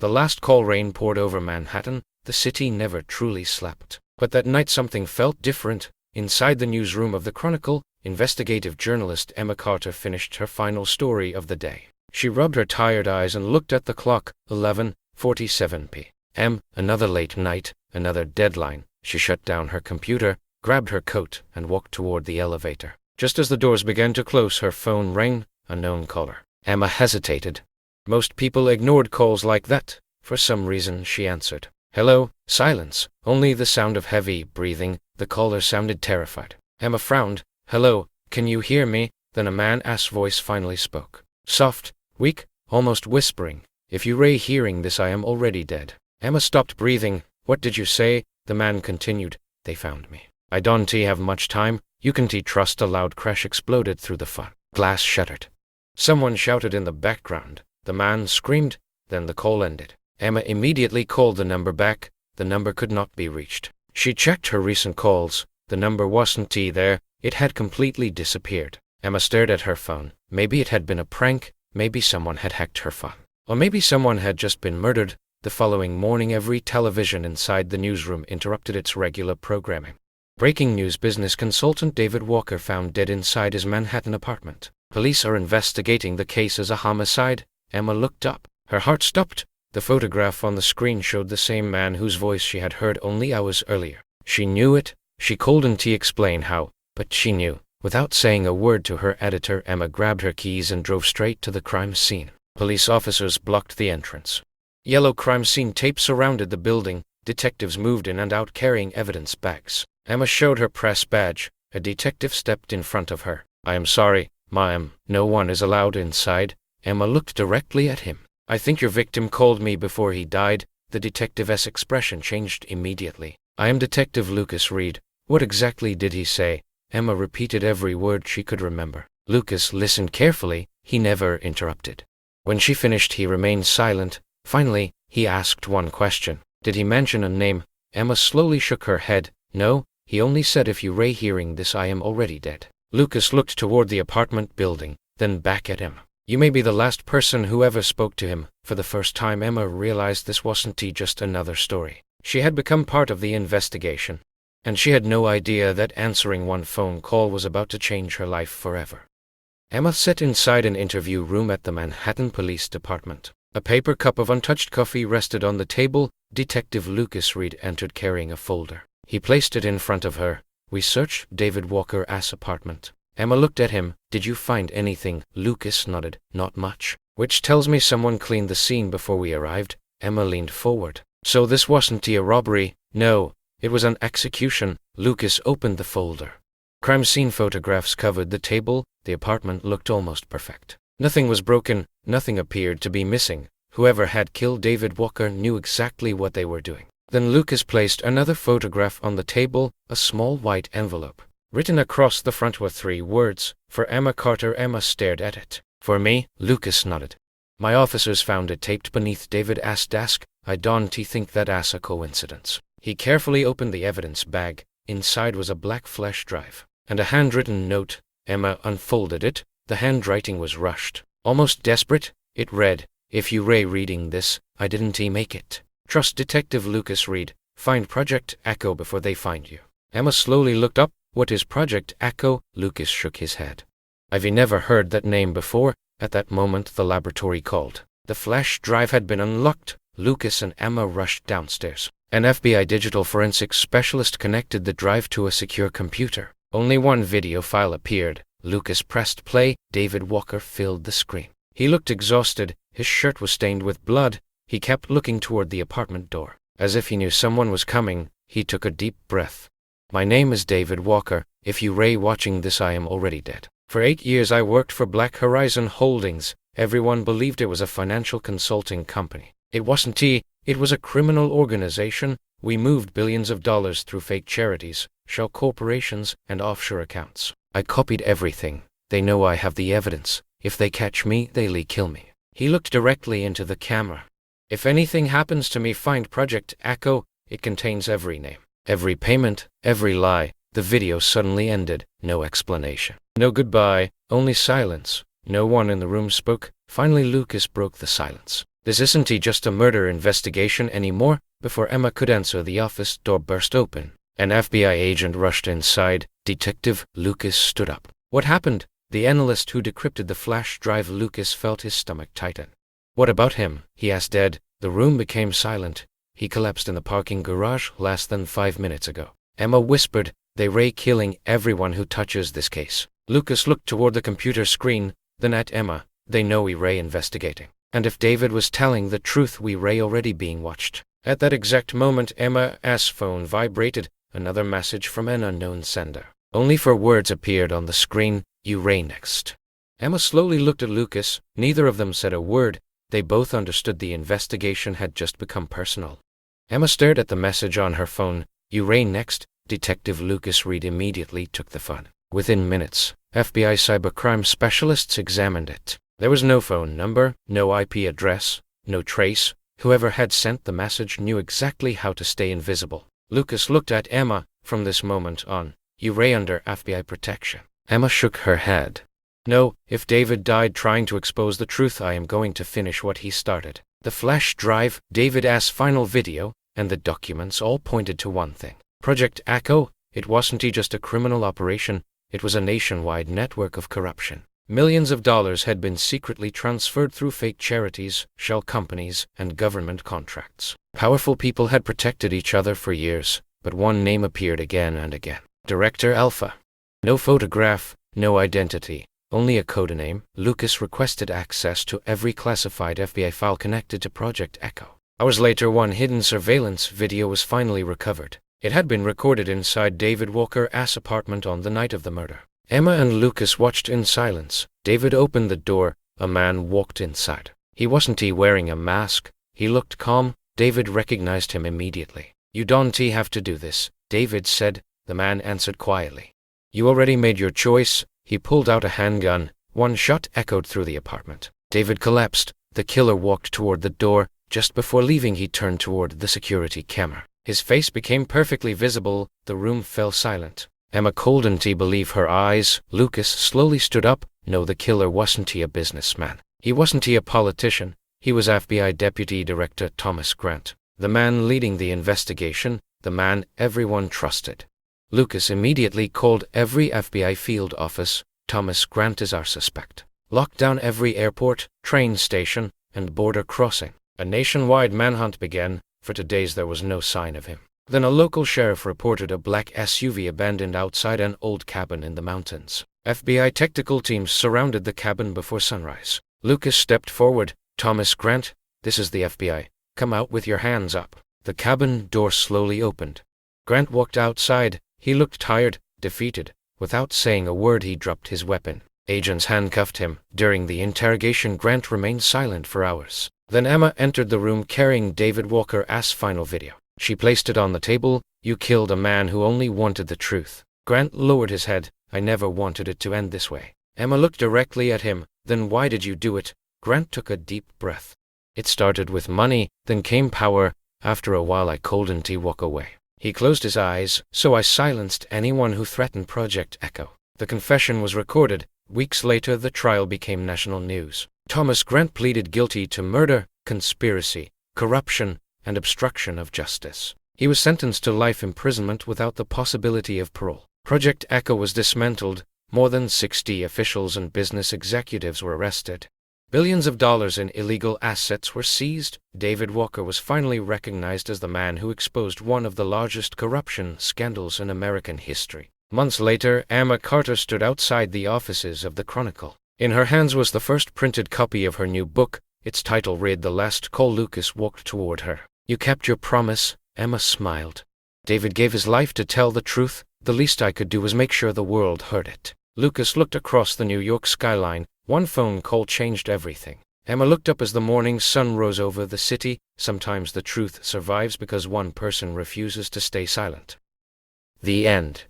The last call rain poured over Manhattan. The city never truly slept. But that night something felt different. Inside the newsroom of the Chronicle, investigative journalist Emma Carter finished her final story of the day. She rubbed her tired eyes and looked at the clock. 11:47 p.m. Another late night, another deadline. She shut down her computer, grabbed her coat, and walked toward the elevator. Just as the doors began to close, her phone rang. A known caller. Emma hesitated. Most people ignored calls like that. For some reason, she answered. Hello. Silence. Only the sound of heavy breathing. The caller sounded terrified. Emma frowned. Hello, can you hear me? Then a man-ass voice finally spoke. Soft, weak, almost whispering. If you ray hearing this, I am already dead. Emma stopped breathing. What did you say? The man continued. They found me. I don't have much time. You can trust. A loud crash exploded through the phone. Glass shattered. Someone shouted in the background. The man screamed. Then the call ended. Emma immediately called the number back. The number could not be reached. She checked her recent calls. The number wasn't there. It had completely disappeared. Emma stared at her phone. Maybe it had been a prank. Maybe someone had hacked her phone. Or maybe someone had just been murdered. The following morning, every television inside the newsroom interrupted its regular programming. Breaking news: business consultant David Walker found dead inside his Manhattan apartment. Police are investigating the case as a homicide. Emma looked up. Her heart stopped. The photograph on the screen showed the same man whose voice she had heard only hours earlier. She knew it. She couldn't explain how, but she knew. Without saying a word to her editor, Emma grabbed her keys and drove straight to the crime scene. Police officers blocked the entrance. Yellow crime scene tape surrounded the building. Detectives moved in and out carrying evidence bags. Emma showed her press badge. A detective stepped in front of her. I am sorry, ma'am, no one is allowed inside. Emma looked directly at him. I think your victim called me before he died. The detective's expression changed immediately. I am Detective Lucas Reed. What exactly did he say? Emma repeated every word she could remember. Lucas listened carefully. He never interrupted. When she finished, he remained silent. Finally, he asked one question. Did he mention a name? Emma slowly shook her head. No, he only said, if you ray hearing this, I am already dead. Lucas looked toward the apartment building, then back at Emma. You may be the last person who ever spoke to him. For the first time, Emma realized this wasn't just another story. She had become part of the investigation. And she had no idea that answering one phone call was about to change her life forever. Emma sat inside an interview room at the Manhattan Police Department. A paper cup of untouched coffee rested on the table. Detective Lucas Reed entered carrying a folder. He placed it in front of her. We searched David Walker's apartment. Emma looked at him. Did you find anything? Lucas nodded. Not much. Which tells me someone cleaned the scene before we arrived. Emma leaned forward. So this wasn't a robbery? No, it was an execution. Lucas opened the folder. Crime scene photographs covered the table. The apartment looked almost perfect. Nothing was broken. Nothing appeared to be missing. Whoever had killed David Walker knew exactly what they were doing. Then Lucas placed another photograph on the table, a small white envelope. Written across the front were 3 words. For Emma Carter. Emma stared at it. For me? Lucas nodded. My officers found it taped beneath David's desk. I don't think that's a coincidence. He carefully opened the evidence bag. Inside was a black flash drive and a handwritten note. Emma unfolded it. The handwriting was rushed, almost desperate. It read, if you ray reading this, I didn't make it. Trust Detective Lucas Reed. Find Project Echo before they find you. Emma slowly looked up. What is Project Echo? Lucas shook his head. I've never heard that name before. At that moment, the laboratory called. The flash drive had been unlocked. Lucas and Emma rushed downstairs. An FBI digital forensics specialist connected the drive to a secure computer. Only one video file appeared. Lucas pressed play. David Walker filled the screen. He looked exhausted. His shirt was stained with blood. He kept looking toward the apartment door. As if he knew someone was coming, he took a deep breath. My name is David Walker. If you ray watching this, I am already dead. For 8 years I worked for Black Horizon Holdings. Everyone believed it was a financial consulting company. It wasn't. It was a criminal organization. We moved billions of dollars through fake charities, shell corporations, and offshore accounts. I copied everything. They know I have the evidence. If they catch me, they'll kill me. He looked directly into the camera. If anything happens to me, find Project Echo. It contains every name, every payment, every lie. The video suddenly ended. No explanation. No goodbye, only silence. No one in the room spoke. Finally, Lucas broke the silence. This isn't just a murder investigation anymore. Before Emma could answer, the office door burst open. An FBI agent rushed inside. Detective Lucas stood up. What happened? The analyst who decrypted the flash drive. Lucas felt his stomach tighten. What about him? He asked dead. The room became silent. He collapsed in the parking garage less than 5 minutes ago. Emma whispered, "They Ray killing everyone who touches this case." Lucas looked toward the computer screen, then at Emma. "They know we Ray investigating. And if David was telling the truth, we Ray already being watched." At that exact moment, Emma's phone vibrated. Another message from an unknown sender. Only 4 words appeared on the screen: "You Ray next." Emma slowly looked at Lucas. Neither of them said a word. They both understood the investigation had just become personal. Emma stared at the message on her phone. "You Ray next." Detective Lucas Reed immediately took the phone. Within minutes, FBI cybercrime specialists examined it. There was no phone number, no IP address, no trace. Whoever had sent the message knew exactly how to stay invisible. Lucas looked at Emma. "From this moment on, you Ray under FBI protection." Emma shook her head. "No, if David died trying to expose the truth, I am going to finish what he started." The flash drive, David's final video, and the documents all pointed to one thing. Project Echo. It wasn't just a criminal operation, it was a nationwide network of corruption. Millions of dollars had been secretly transferred through fake charities, shell companies, and government contracts. Powerful people had protected each other for years, but one name appeared again and again. Director Alpha. No photograph, no identity, only a codename. Lucas requested access to every classified FBI file connected to Project Echo. Hours later, one hidden surveillance video was finally recovered. It had been recorded inside David Walker's apartment on the night of the murder. Emma and Lucas watched in silence. David opened the door. A man walked inside. He wasn't wearing a mask. He looked calm. David recognized him immediately. "You don't have to do this," David said. The man answered quietly. "You already made your choice." He pulled out a handgun. One shot echoed through the apartment. David collapsed. The killer walked toward the door. Just before leaving, he turned toward the security camera. His face became perfectly visible. The room fell silent. Emma couldn't believe her eyes. Lucas slowly stood up. No, the killer wasn't a businessman. He wasn't a politician. He was FBI Deputy Director Thomas Grant, the man leading the investigation, the man everyone trusted. Lucas immediately called every FBI field office. "Thomas Grant is our suspect." Locked down every airport, train station, and border crossing. A nationwide manhunt began. For 2 days there was no sign of him. Then a local sheriff reported a black SUV abandoned outside an old cabin in the mountains. FBI tactical teams surrounded the cabin before sunrise. Lucas stepped forward. "Thomas Grant, this is the FBI. Come out with your hands up." The cabin door slowly opened. Grant walked outside. He looked tired, defeated. Without saying a word, he dropped his weapon. Agents handcuffed him. During the interrogation, Grant remained silent for hours. Then Emma entered the room carrying David Walker's final video. She placed it on the table. "You killed a man who only wanted the truth." Grant lowered his head. "I never wanted it to end this way." Emma looked directly at him. "Then why did you do it?" Grant took a deep breath. "It started with money, then came power. After a while I couldn't walk away." He closed his eyes. "So I silenced anyone who threatened Project Echo." The confession was recorded. Weeks later, the trial became national news. Thomas Grant pleaded guilty to murder, conspiracy, corruption, and obstruction of justice. He was sentenced to life imprisonment without the possibility of parole. Project Echo was dismantled. More than 60 officials and business executives were arrested. Billions of dollars in illegal assets were seized. David Walker was finally recognized as the man who exposed one of the largest corruption scandals in American history. Months later, Emma Carter stood outside the offices of the Chronicle. In her hands was the first printed copy of her new book. Its title read "The Last Call." Lucas walked toward her. "You kept your promise." Emma smiled. "David gave his life to tell the truth. The least I could do was make sure the world heard it." Lucas looked across the New York skyline. One phone call changed everything. Emma looked up as the morning sun rose over the city. Sometimes the truth survives because one person refuses to stay silent. The end.